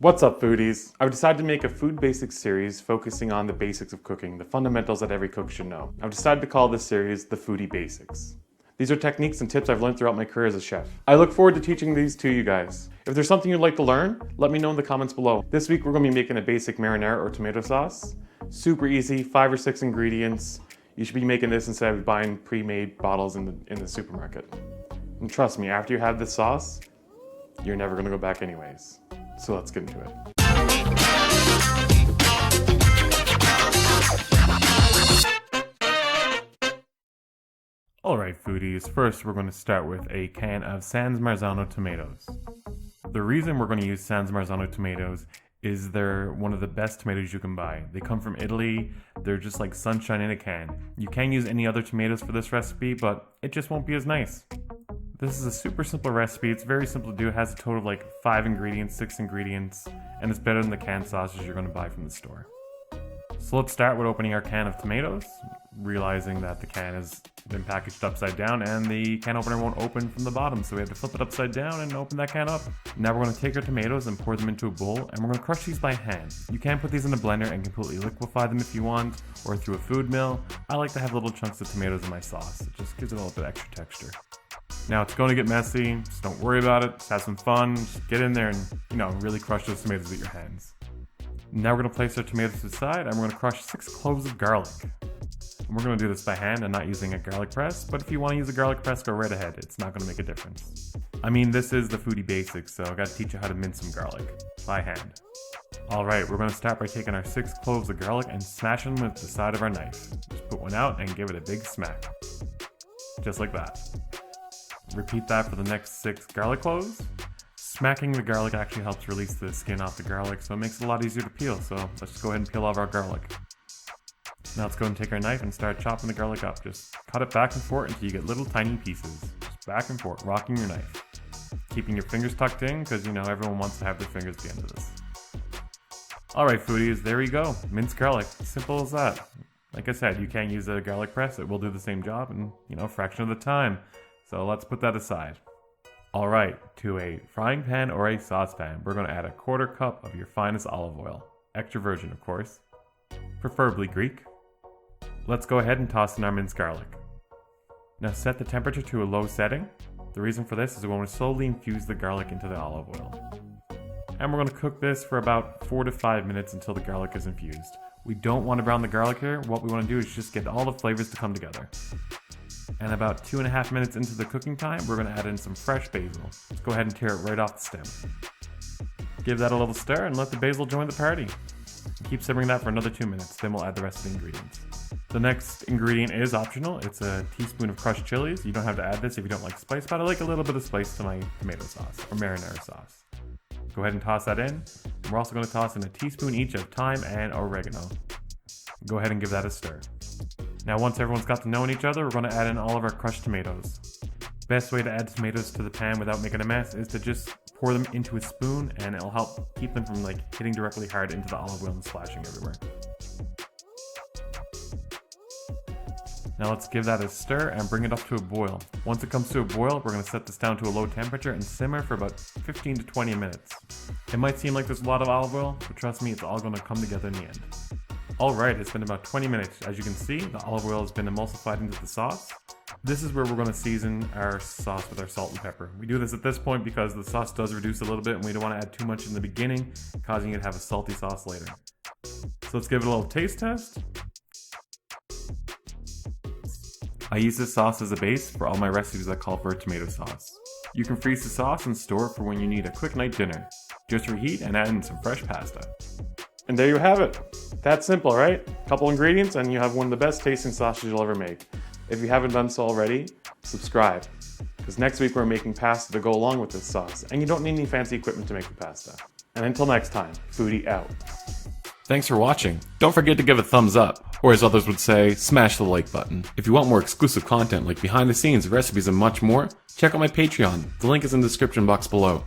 What's up, foodies? I've decided to make a food basics series focusing on the basics of cooking, the fundamentals that every cook should know. I've decided to call this series the Foodie Basics. These are techniques and tips I've learned throughout my career as a chef. I look forward to teaching these to you guys. If there's something you'd like to learn, let me know in the comments below. This week we're going to be making a basic marinara or tomato sauce. Super easy, 5 or 6 ingredients. You should be making this instead of buying pre-made bottles in the supermarket. And trust me, after you have this sauce, you're never going to go back anyways. So let's get into it. Alright foodies, first we're going to start with a can of San Marzano tomatoes. The reason we're going to use San Marzano tomatoes is they're one of the best tomatoes you can buy. They come from Italy, they're just like sunshine in a can. You can use any other tomatoes for this recipe, but it just won't be as nice. This is a super simple recipe, it's very simple to do, it has a total of like 5 ingredients, 6 ingredients, and it's better than the canned sauces you're going to buy from the store. So let's start with opening our can of tomatoes, realizing that the can has been packaged upside down and the can opener won't open from the bottom, so we have to flip it upside down and open that can up. Now we're going to take our tomatoes and pour them into a bowl, and we're going to crush these by hand. You can put these in a blender and completely liquefy them if you want, or through a food mill. I like to have little chunks of tomatoes in my sauce, it just gives it a little bit extra texture. Now it's going to get messy, just don't worry about it, just have some fun, just get in there and, really crush those tomatoes with your hands. Now we're going to place our tomatoes to the side and we're going to crush 6 cloves of garlic. And we're going to do this by hand and not using a garlic press, but if you want to use a garlic press, go right ahead, it's not going to make a difference. I mean, this is the Foodie Basics, so I've got to teach you how to mince some garlic, by hand. Alright, we're going to start by taking our 6 cloves of garlic and smashing them with the side of our knife. Just put one out and give it a big smack. Just like that. Repeat that for the next 6 garlic cloves. Smacking the garlic actually helps release the skin off the garlic, so it makes it a lot easier to peel. So let's just go ahead and peel off our garlic. Now let's go and take our knife and start chopping the garlic up. Just cut it back and forth until you get little tiny pieces. Just back and forth, rocking your knife. Keeping your fingers tucked in, because everyone wants to have their fingers at the end of this. Alright foodies, there you go. Minced garlic. Simple as that. Like I said, you can't use a garlic press, it will do the same job in, a fraction of the time. So let's put that aside. Alright, to a frying pan or a saucepan, we're going to add a 1/4 cup of your finest olive oil. Extra virgin, of course. Preferably Greek. Let's go ahead and toss in our minced garlic. Now set the temperature to a low setting. The reason for this is we want to slowly infuse the garlic into the olive oil. And we're going to cook this for about 4 to 5 minutes until the garlic is infused. We don't want to brown the garlic here. What we want to do is just get all the flavors to come together. And about 2.5 minutes into the cooking time, we're going to add in some fresh basil. Let's go ahead and tear it right off the stem. Give that a little stir and let the basil join the party. Keep simmering that for another 2 minutes, then we'll add the rest of the ingredients. The next ingredient is optional. It's a teaspoon of crushed chilies. You don't have to add this if you don't like spice, but I like a little bit of spice to my tomato sauce or marinara sauce. Go ahead and toss that in. We're also going to toss in a teaspoon each of thyme and oregano. Go ahead and give that a stir. Now once everyone's got to know each other, we're going to add in all of our crushed tomatoes. Best way to add tomatoes to the pan without making a mess is to just pour them into a spoon, and it'll help keep them from hitting directly hard into the olive oil and splashing everywhere. Now let's give that a stir and bring it up to a boil. Once it comes to a boil, we're going to set this down to a low temperature and simmer for about 15 to 20 minutes. It might seem like there's a lot of olive oil, but trust me, it's all going to come together in the end. Alright, it's been about 20 minutes. As you can see, the olive oil has been emulsified into the sauce. This is where we're going to season our sauce with our salt and pepper. We do this at this point because the sauce does reduce a little bit and we don't want to add too much in the beginning, causing you to have a salty sauce later. So let's give it a little taste test. I use this sauce as a base for all my recipes that call for a tomato sauce. You can freeze the sauce and store it for when you need a quick night dinner. Just reheat and add in some fresh pasta. And there you have it. That's simple, right? Couple ingredients and you have one of the best tasting sauces you'll ever make. If you haven't done so already, subscribe. Because next week we're making pasta to go along with this sauce, and you don't need any fancy equipment to make the pasta. And until next time, Foodie out. Thanks for watching. Don't forget to give a thumbs up, or as others would say, smash the like button. If you want more exclusive content like behind the scenes, recipes, and much more, check out my Patreon. The link is in the description box below.